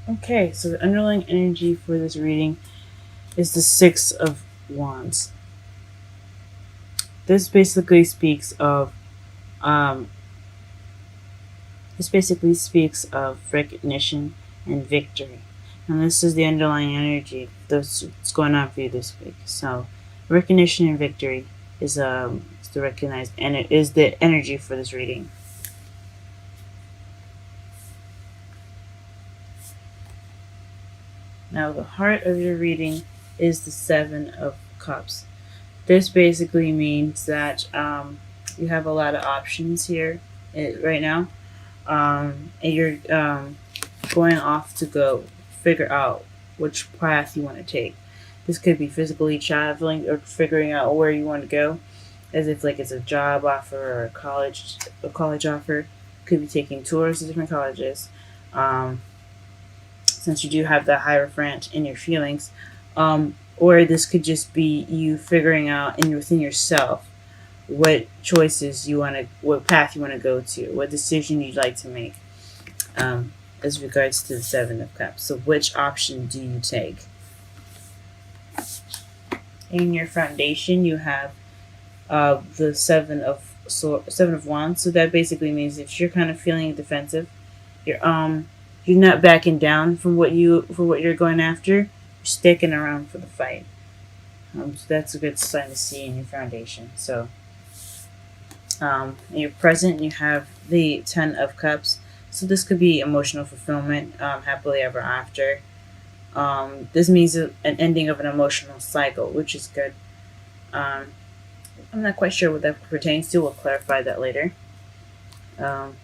Okay, so the underlying energy for this reading is the Six of Wands. This basically speaks of um, this basically speaks of recognition and victory. And this is the underlying energy that's what's going on for you this week. So recognition and victory is the recognized, and it is the energy for this reading. Now the heart of your reading is the Seven of Cups. This basically means that you have a lot of options here right now, and you're going off to go figure out which path you want to take. This could be physically traveling or figuring out where you want to go, as if like it's a job offer or a college offer. Could be taking tours to different colleges. Since you do have the Hierophant in your feelings, or this could just be you figuring out within yourself what choices you want to, what path you want to go to, what decision you'd like to make, as regards to the Seven of Cups. So, which option do you take? In your foundation, you have the Seven of Wands. So that basically means if you're kind of feeling defensive, you're not backing down from what you're going after. You're sticking around for the fight. So that's a good sign to see in your foundation. So in your present, you have the Ten of Cups. So this could be emotional fulfillment, happily ever after. This means an ending of an emotional cycle, which is good. Um, I'm not quite sure what that pertains to. We'll clarify that later. Um,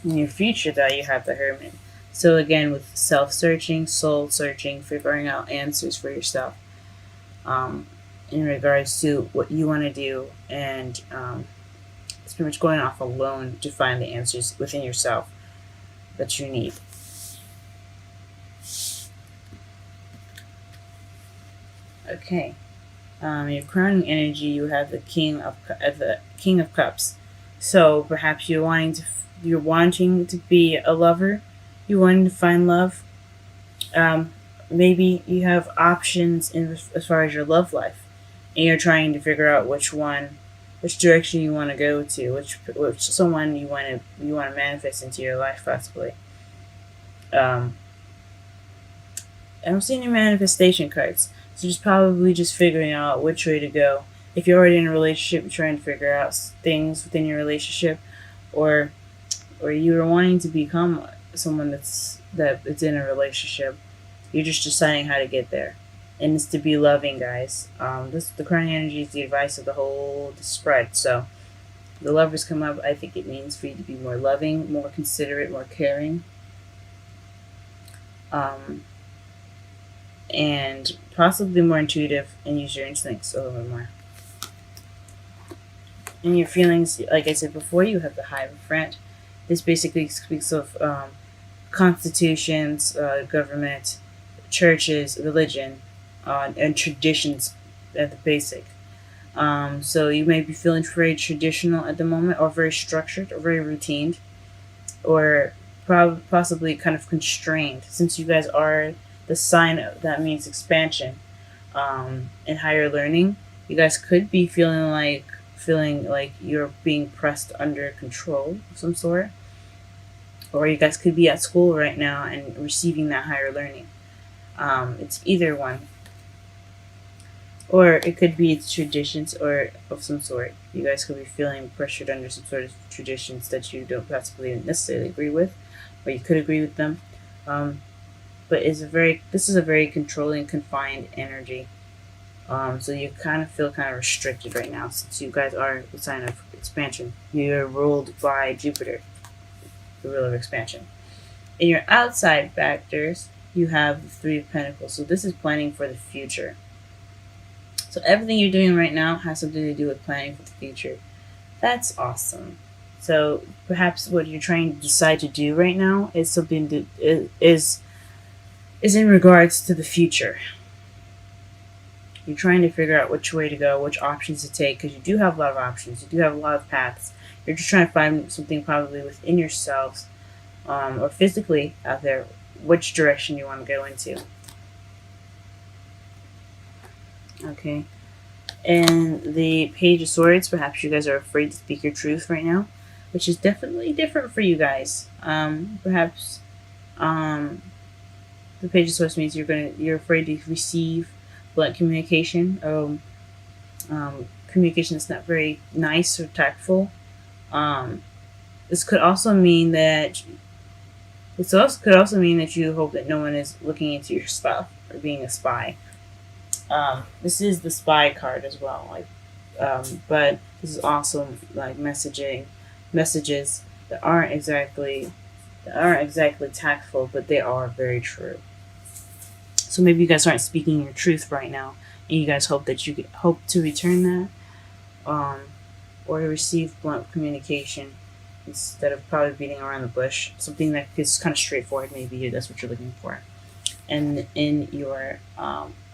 in your future, though, you have the Hermit. So again, with self-searching, soul-searching, figuring out answers for yourself, in regards to what you want to do, and it's pretty much going off alone to find the answers within yourself that you need. Okay. Your crowning energy, you have the King of Cups. So perhaps you're wanting to be a lover. You're wanting to find love. Maybe you have options as far as your love life, and you're trying to figure out which direction you want to go to, which someone you want to manifest into your life possibly. Um, I'm seeing your manifestation cards. So just probably just figuring out which way to go. If you're already in a relationship, you're trying to figure out things within your relationship, or you're wanting to become someone that's in a relationship. You're just deciding how to get there, and it's to be loving, guys. The current energy is the advice of the spread. So the lovers come up. I think it means for you to be more loving, more considerate, more caring. Um, and possibly more intuitive and use your instincts a little bit more. In your feelings, like I said before, you have the Hierophant. This basically speaks of constitutions, government, churches, religion, and traditions at the basic. So you may be feeling very traditional at the moment, or very structured, or very routine, or possibly kind of constrained, since you guys are the sign of, that means expansion, and higher learning. You guys could be feeling like you're being pressed under control of some sort, or you guys could be at school right now and receiving that higher learning. It's either one, or it could be traditions or of some sort. You guys could be feeling pressured under some sort of traditions that you don't possibly necessarily agree with, or you could agree with them. Um, but this is a very controlling, confined energy. So you kind of feel kind of restricted right now, since you guys are the sign of expansion. You're ruled by Jupiter, the ruler of expansion. In your outside factors, you have the Three of Pentacles. So this is planning for the future. So everything you're doing right now has something to do with planning for the future. That's awesome. So perhaps what you're trying to decide to do right now is something that is in regards to the future. You're trying to figure out which way to go, which options to take, because you do have a lot of options. You do have a lot of paths. You're just trying to find something probably within yourselves, or physically out there, which direction you want to go into. Okay. And the Page of Swords, perhaps you guys are afraid to speak your truth right now, which is definitely different for you guys. Perhaps the Page of Swords means you're afraid to receive blunt communication. Communication that's not very nice or tactful. Um, this could also mean that you hope that no one is looking into your stuff or being a spy. This is the spy card as well, but this is also like messages that aren't exactly tactful, but they are very true. So maybe you guys aren't speaking your truth right now, and you guys hope to return that, or to receive blunt communication instead of probably beating around the bush. Something that is kind of straightforward. Maybe that's what you're looking for. And in your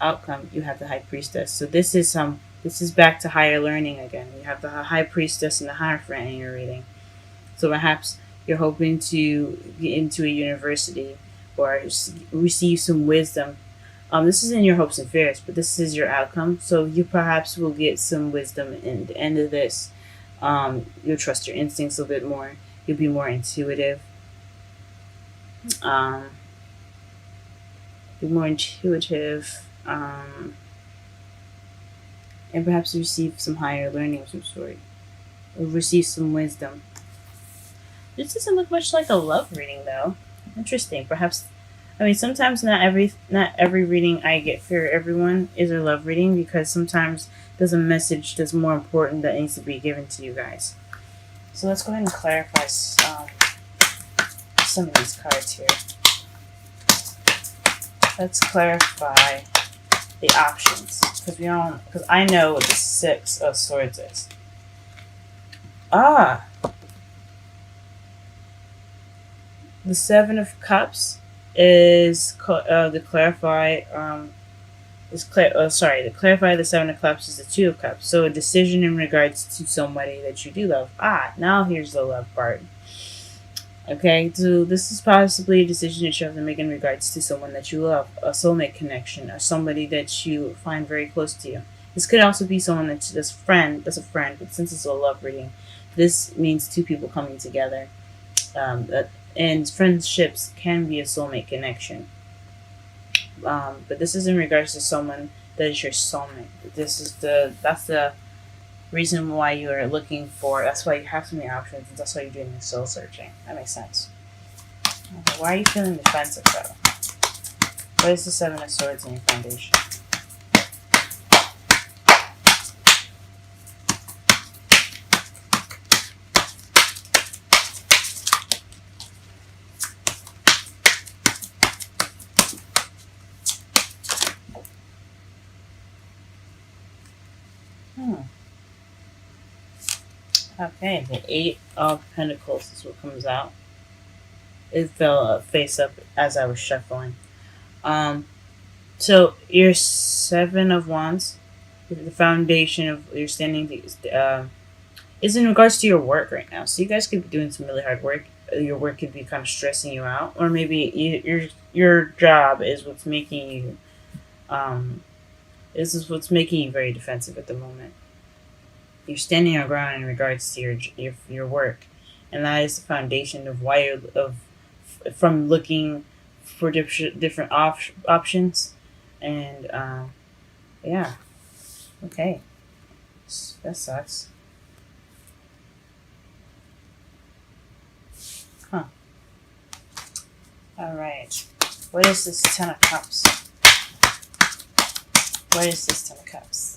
outcome, you have the High Priestess. So this is back to higher learning again. You have the High Priestess and the Hierophant in your reading. So perhaps you're hoping to get into a university or receive some wisdom. This isn't your hopes and fears, but this is your outcome. So you perhaps will get some wisdom in the end of this. You'll trust your instincts a bit more. You'll be more intuitive. Be more intuitive. And perhaps receive some higher learning of some sort. Or receive some wisdom. This doesn't look much like a love reading, though. Interesting. Perhaps, sometimes not every reading I get for everyone is a love reading, because sometimes there's a message that's more important that needs to be given to you guys. So let's go ahead and clarify some of these cards here. Let's clarify the options, because I know what the Six of Swords is. The Seven of Cups is to clarify. To clarify the Seven of Cups is the Two of Cups. So a decision in regards to somebody that you do love. Now here's the love part. Okay, so this is possibly a decision that you have to make in regards to someone that you love, a soulmate connection, or somebody that you find very close to you. This could also be someone that's a friend, but since it's a love reading, this means two people coming together. And friendships can be a soulmate connection. But this is in regards to someone that is your soulmate. That's the reason why you are looking for. That's why you have so many options, and that's why you're doing your soul searching. That makes sense. Okay, why are you feeling defensive though? What is the Seven of Swords in your foundation? Okay, the Eight of Pentacles is what comes out. It fell face up as I was shuffling. So your Seven of Wands, the foundation of your standing, is in regards to your work right now. So you guys could be doing some really hard work. Your work could be kind of stressing you out, or maybe your job is what's making you very defensive at the moment. You're standing your ground in regards to your work, and that is the foundation of why from looking for different options, and yeah, okay, that sucks. Huh. All right. What is this Ten of Cups? What is this Ten of Cups?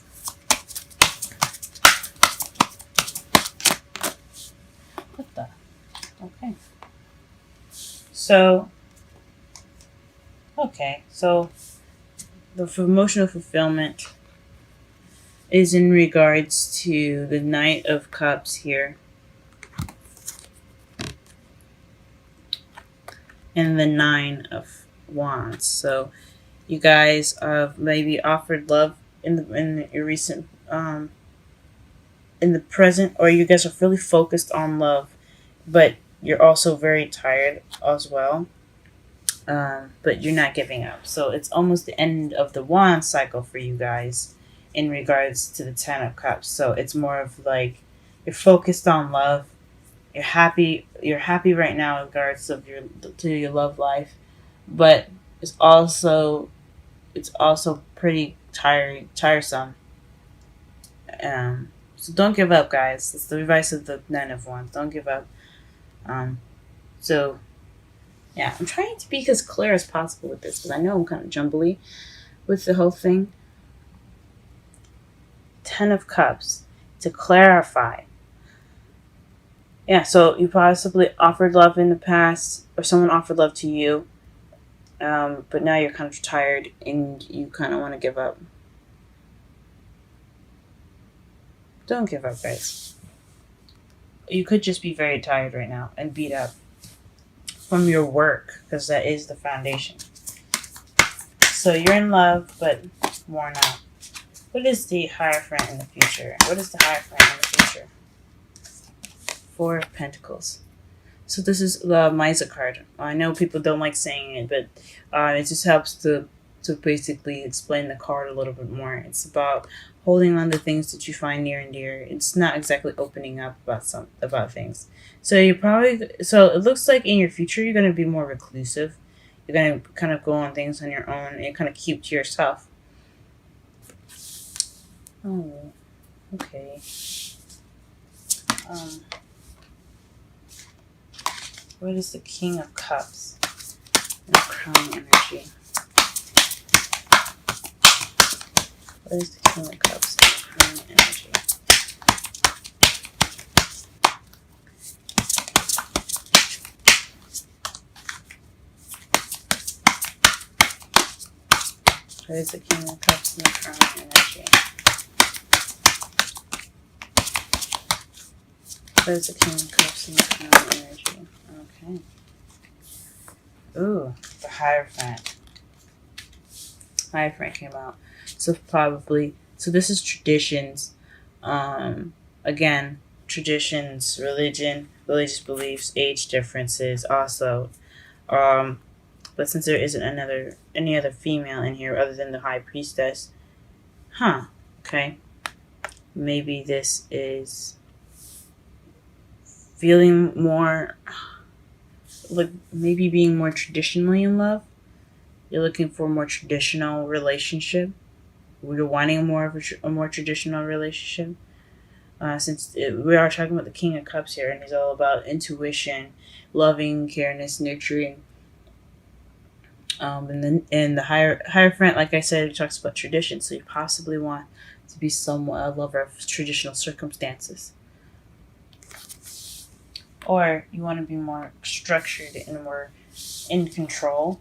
What the? Okay. So the emotional fulfillment is in regards to the Knight of Cups here. And the Nine of Wands. So you guys have maybe offered love in your recent in the present, or you guys are really focused on love, but you're also very tired as well. but you're not giving up. So it's almost the end of the wand cycle for you guys in regards to the Ten of Cups. So it's more of like you're focused on love. You're happy. You're happy right now in regards of your love life, but it's also pretty tiresome. So don't give up, guys. It's the advice of the Nine of Wands. Don't give up. Um, so yeah, I'm trying to be as clear as possible with this because I know I'm kind of jumbly with the whole thing. Ten of Cups to clarify. Yeah, so you possibly offered love in the past, or someone offered love to you, but now you're kind of tired and you kind of want to give up. Don't give up, guys. You could just be very tired right now and beat up from your work because that is the foundation. So you're in love, but worn out. What is the Hierophant in the future? What is the Hierophant in the future? Four of Pentacles. So this is the Miser card. I know people don't like saying it, but it just helps to basically explain the card a little bit more. It's about holding on to things that you find near and dear. It's not exactly opening up about things. So it looks like in your future you're going to be more reclusive. You're going to kind of go on things on your own and kind of keep to yourself. Oh, okay. What is the King of Cups and the Crown energy? What is the King of Cups and the Crown energy? What is the King of Cups and the Crown energy? What is the King of Cups and the Crown energy? Okay. Ooh, the Hierophant. Hierophant came out. So this is traditions. Again, traditions, religion, religious beliefs, age differences also. But since there isn't any other female in here other than the High Priestess, okay. Maybe this is feeling more like maybe being more traditionally in love. You're looking for a more traditional relationship. You're wanting a more traditional relationship. We are talking about the King of Cups here, and he's all about intuition, loving, careness, nurturing. And the Hierophant, like I said, it talks about tradition. So you possibly want to be somewhat a lover of traditional circumstances. Or you want to be more structured and more in control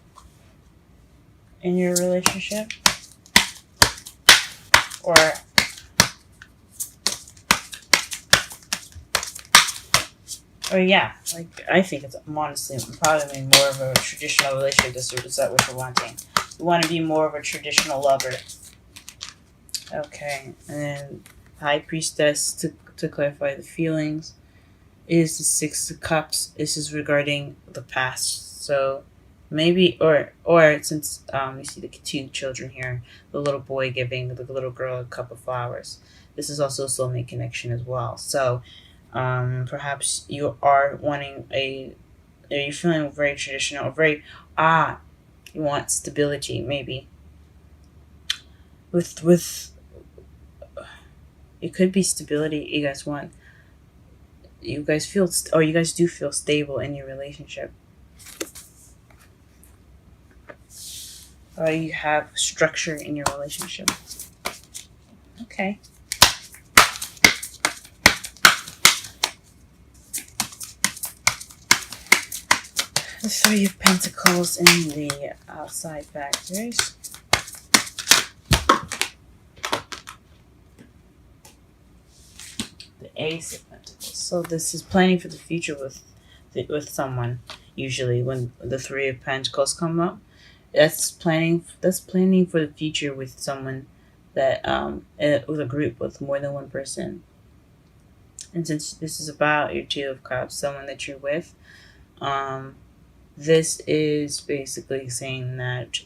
in your relationship. Or yeah, like I think it's honestly probably more of a traditional relationship. Is that what you're wanting? You want to be more of a traditional lover. Okay, and then High Priestess to clarify the feelings is the Six of Cups. This is regarding the past. So maybe or since you see the two children here, the little boy giving the little girl a cup of flowers. This is also a soulmate connection as well. So perhaps you are wanting are you feeling very traditional, you want stability maybe. With it could be stability you guys want. You guys do feel stable in your relationship. Or you have structure in your relationship. Okay. The Three of Pentacles in the outside factors. The Ace of Pentacles. So this is planning for the future with someone. Usually, when the Three of Pentacles come up, that's planning for the future with someone that with a group with more than one person. And since this is about your Two of Cups, someone that you're with, This is basically saying that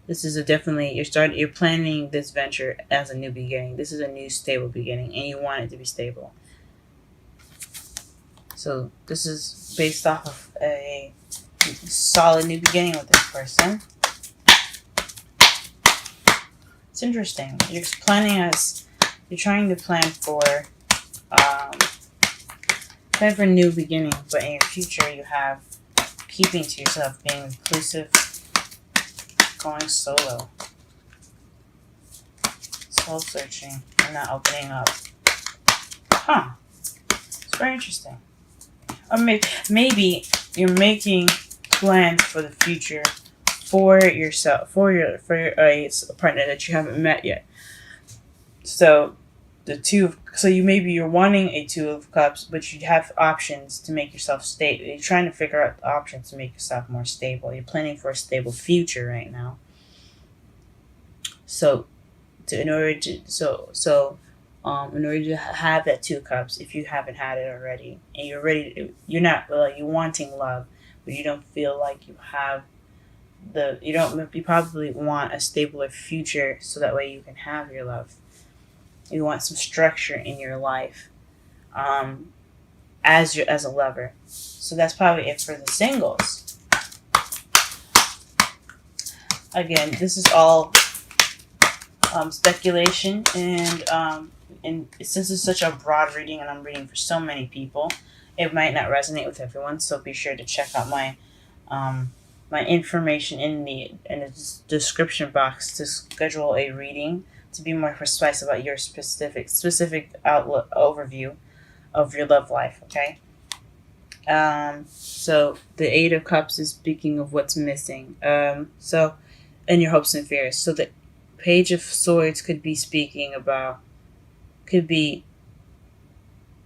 this is a definitely you're planning this venture as a new beginning. This is a new stable beginning, and you want it to be stable. So this is based off of a solid new beginning with this person. It's interesting. You're trying to um, plan for a new beginning, but in your future you have keeping to yourself, being inclusive, going solo, soul searching, and not opening up. Huh. It's very interesting. Or maybe you're making plans for the future for yourself, for your partner that you haven't met yet. So you're wanting a Two of Cups, but you have options to make yourself stable. You're trying to figure out the options to make yourself more stable. You're planning for a stable future right now. So, in order to have that Two of Cups, if you haven't had it already, and you're not you wanting love, but you don't feel like you have you probably want a stabler future, so that way you can have your love. You want some structure in your life, as a lover. So that's probably it for the singles. Again, this is all speculation, and since it's such a broad reading, and I'm reading for so many people, it might not resonate with everyone. So be sure to check out my information in the description box to schedule a reading to be more precise about your specific outlook overview of your love life. Okay. So the Eight of Cups is speaking of what's missing. So and your hopes and fears. So the Page of Swords could be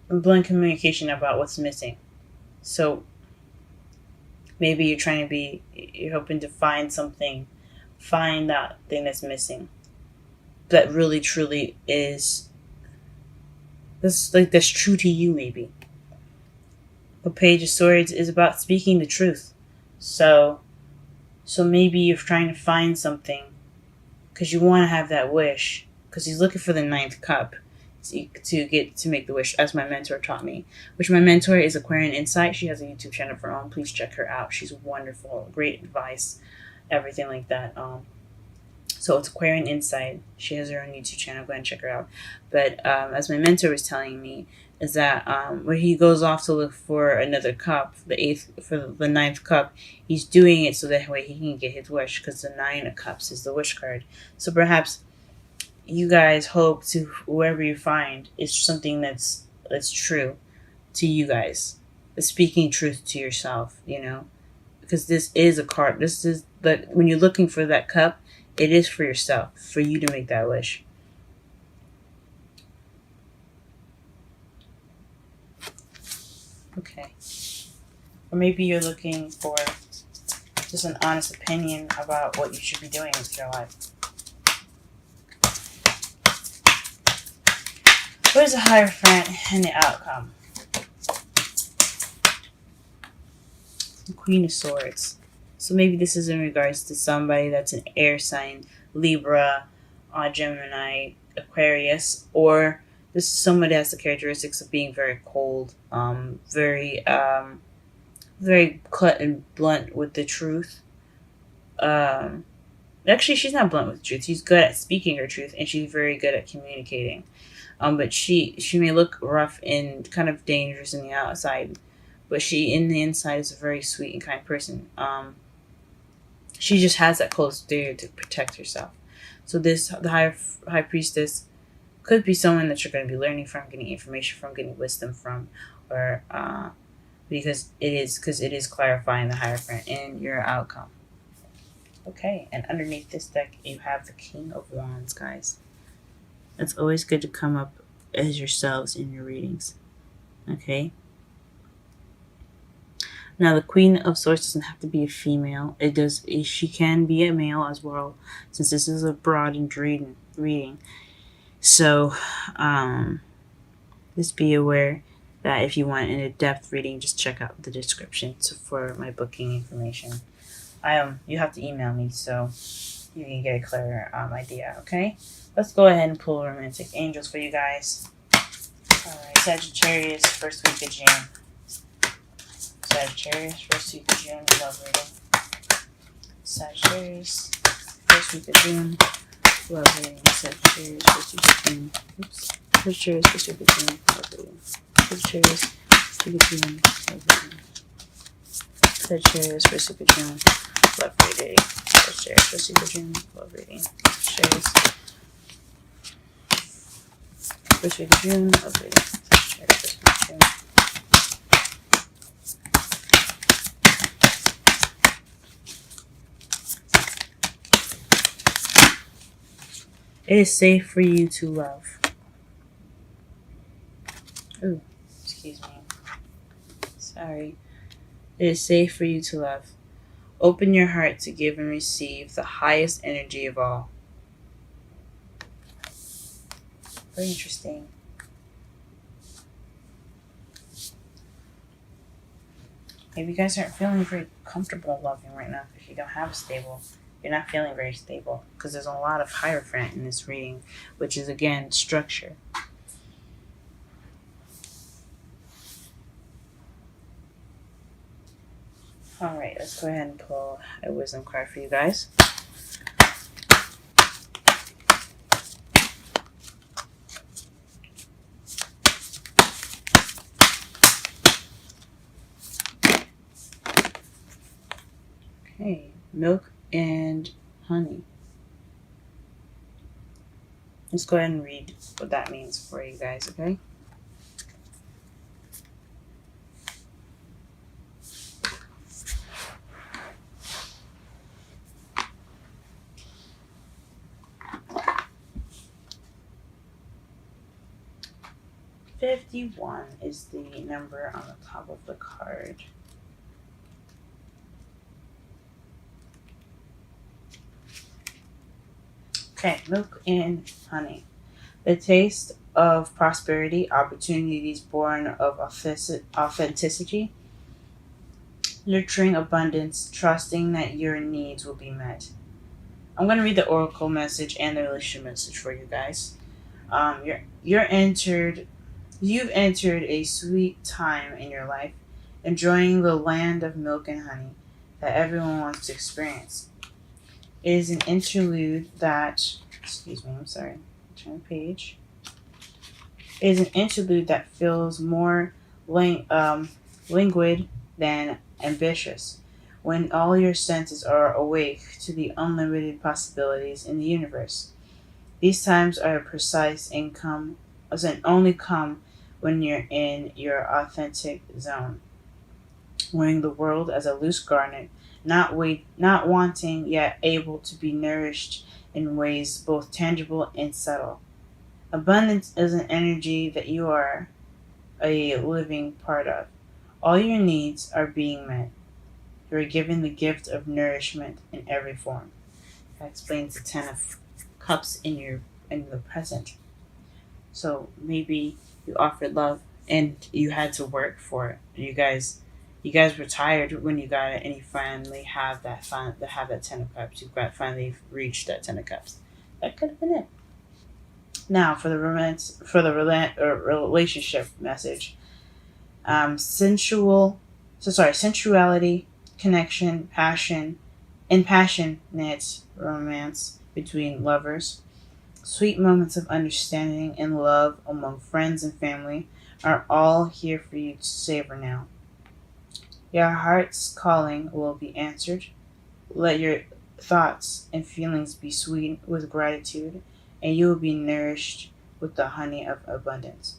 blunt communication about what's missing. So maybe you're hoping to find that thing that's missing, that really truly is that's true to you. Maybe the Page of Swords is about speaking the truth. So maybe you're trying to find something because you want to have that wish, because he's looking for the Ninth Cup to make the wish, as my mentor taught me. Which my mentor is Aquarian Insight. She has a YouTube channel of her own. Please check her out. She's wonderful, great advice, everything like that. So it's Aquarian Insight. She has her own YouTube channel. Go ahead and check her out. But as my mentor was telling me, is that when he goes off to look for another cup, the Ninth Cup, he's doing it so that way he can get his wish, because the Nine of Cups is the wish card. So perhaps you guys hope to whoever you find is something that's true to you guys, it's speaking truth to yourself, because this is a card. This is when you're looking for that cup, it is for yourself, for you to make that wish. Okay. Or maybe you're looking for just an honest opinion about what you should be doing with your life. What is the Hierophant and the outcome? The Queen of Swords. So maybe this is in regards to somebody that's an air sign, Libra, Gemini, Aquarius, or this is somebody that has the characteristics of being very cold, very cut and blunt with the truth. Actually, she's not blunt with the truth. She's good at speaking her truth, and she's very good at communicating. But she may look rough and kind of dangerous in the outside, but she in the inside is a very sweet and kind person. She just has that close exterior to protect herself. So the high priestess could be someone that you're going to be learning from, getting information from, getting wisdom from, or because it is clarifying the Hierophant in your outcome. Okay, and underneath this deck you have the King of Wands, guys. It's always good to come up as yourselves in your readings. Okay. Now, the Queen of Swords doesn't have to be a female. She can be a male as well, since this is a broadened reading. So, just be aware that if you want an in-depth reading, just check out the description for my booking information. You have to email me so you can get a clearer idea. Okay, let's go ahead and pull romantic angels for you guys. All right, Sagittarius, first week of June. Sagittarius, first week of June, love reading. Sagittarius, first week of June, love reading. Sagittarius, first week of June. Oops. Sagittarius, first week of June, love reading. Sagittarius, first week of June, love reading. Sagittarius, first week of June, love reading. Sagittarius, first week of June, love reading. Sagittarius, first week of June, love reading. Sagittarius, first week of June. It is safe for you to love. Ooh, excuse me. Sorry. It is safe for you to love. Open your heart to give and receive the highest energy of all. Very interesting. Maybe you guys aren't feeling very comfortable loving right now if you don't have a stable. You're not feeling very stable because there's a lot of Hierophant in this reading, which is again structure. All right, let's go ahead and pull a wisdom card for you guys. Okay, milk and honey. Let's go ahead and read what that means for you guys, okay? $51 is the number on the top of the card. Okay, milk and honey. The taste of prosperity, opportunities born of authenticity, nurturing abundance, trusting that your needs will be met. I'm going to read the oracle message and the relationship message for you guys. You've entered a sweet time in your life, enjoying the land of milk and honey that everyone wants to experience. It is an interlude that, turn the page. It is an interlude that feels more languid than ambitious, when all your senses are awake to the unlimited possibilities in the universe. These times are precise and only come when you're in your authentic zone, wearing the world as a loose garment, not wanting yet able to be nourished in ways both tangible and subtle. Abundance is an energy that you are a living part of. All your needs are being met. You are given the gift of nourishment in every form. That explains the Ten of Cups in the present. So maybe you offered love and you had to work for it. You guys were tired when you got it, and you finally have that Ten of Cups. You've finally reached that Ten of Cups. That could have been it. Now for the relationship message. Sensuality, connection, passion, and passionate romance between lovers. Sweet moments of understanding and love among friends and family are all here for you to savor now. Your heart's calling will be answered. Let your thoughts and feelings be sweet with gratitude, and you will be nourished with the honey of abundance.